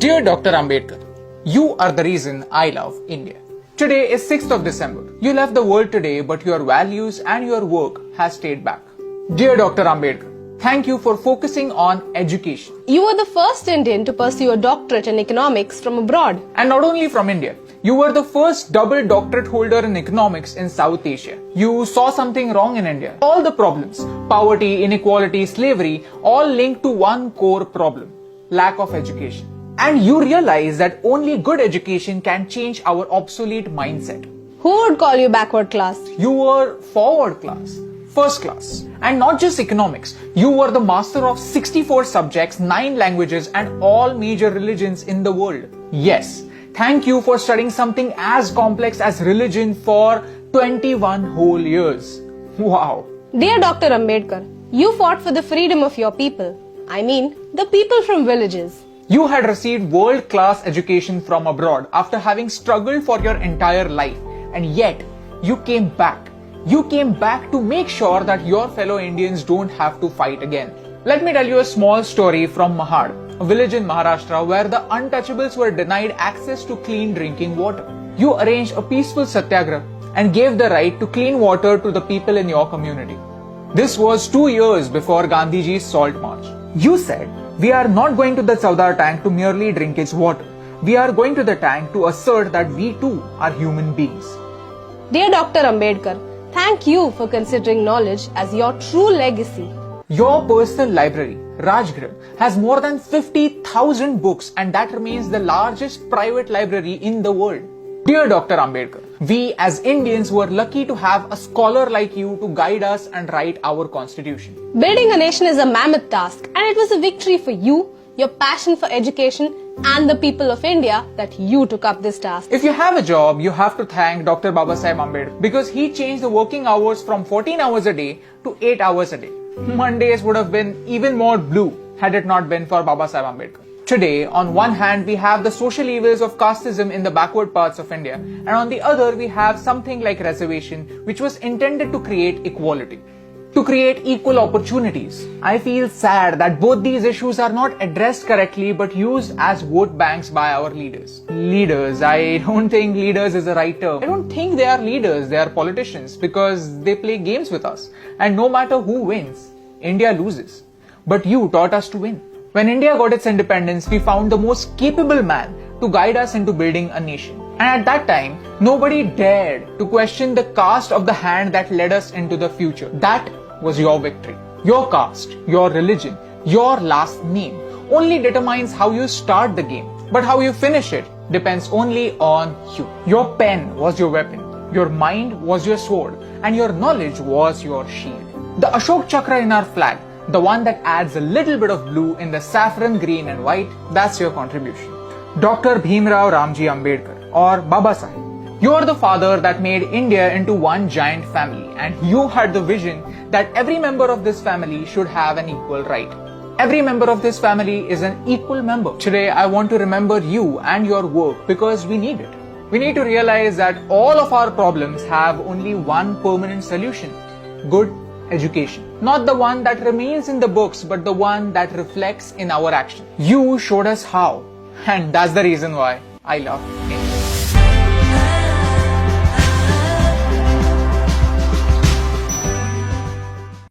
Dear Dr. Ambedkar, you are the reason I love India. Today is 6th of December. You left the world today, but your values and your work has stayed back. Dear Dr. Ambedkar, thank you for focusing on education. You were the first Indian to pursue a doctorate in economics from abroad. And not only from India, you were the first double doctorate holder in economics in South Asia. You saw something wrong in India. All the problems, poverty, inequality, slavery, all linked to one core problem, lack of education. And you realize that only good education can change our obsolete mindset. Who would call you backward class? You were forward class, first class. And not just economics, you were the master of 64 subjects, 9 languages and all major religions in the world. Yes, thank you for studying something as complex as religion for 21 whole years. Wow. Dear Dr. Ambedkar, you fought for the freedom of your people. I mean, the people from villages. You had received world-class education from abroad after having struggled for your entire life, and yet you came back. You came back to make sure that your fellow Indians don't have to fight again. Let me tell you a small story from Mahad, a village in Maharashtra where the untouchables were denied access to clean drinking water. You arranged a peaceful satyagraha and gave the right to clean water to the people in your community. This was 2 years before Gandhiji's Salt March. You said, "We are not going to the Saudar tank to merely drink its water. We are going to the tank to assert that we too are human beings." Dear Dr. Ambedkar, thank you for considering knowledge as your true legacy. Your personal library, Rajgriha, has more than 50,000 books and that remains the largest private library in the world. Dear Dr. Ambedkar, we as Indians were lucky to have a scholar like you to guide us and write our constitution. Building a nation is a mammoth task, and it was a victory for you, your passion for education, and the people of India that you took up this task. If you have a job, you have to thank Dr. Babasaheb Ambedkar because he changed the working hours from 14 hours a day to 8 hours a day. Mondays would have been even more blue had it not been for Babasaheb Ambedkar. Today, on one hand, we have the social evils of casteism in the backward parts of India, and on the other, we have something like reservation, which was intended to create equality, to create equal opportunities. I feel sad that both these issues are not addressed correctly but used as vote banks by our leaders. Leaders, I don't think leaders is the right term. I don't think they are leaders, they are politicians because they play games with us. And no matter who wins, India loses. But you taught us to win. When India got its independence, we found the most capable man to guide us into building a nation. And at that time, nobody dared to question the caste of the hand that led us into the future. That was your victory. Your caste, your religion, your last name only determines how you start the game. But how you finish it depends only on you. Your pen was your weapon, your mind was your sword, and your knowledge was your shield. The Ashok Chakra in our flag, the one that adds a little bit of blue in the saffron, green and white, that's your contribution. Dr. Bhimrao Ramji Ambedkar or Baba Sahib, you are the father that made India into one giant family, and you had the vision that every member of this family should have an equal right. Every member of this family is an equal member. Today I want to remember you and your work because we need it. We need to realize that all of our problems have only one permanent solution: good education. Not the one that remains in the books, but the one that reflects in our action. You showed us how, and that's the reason why I love you.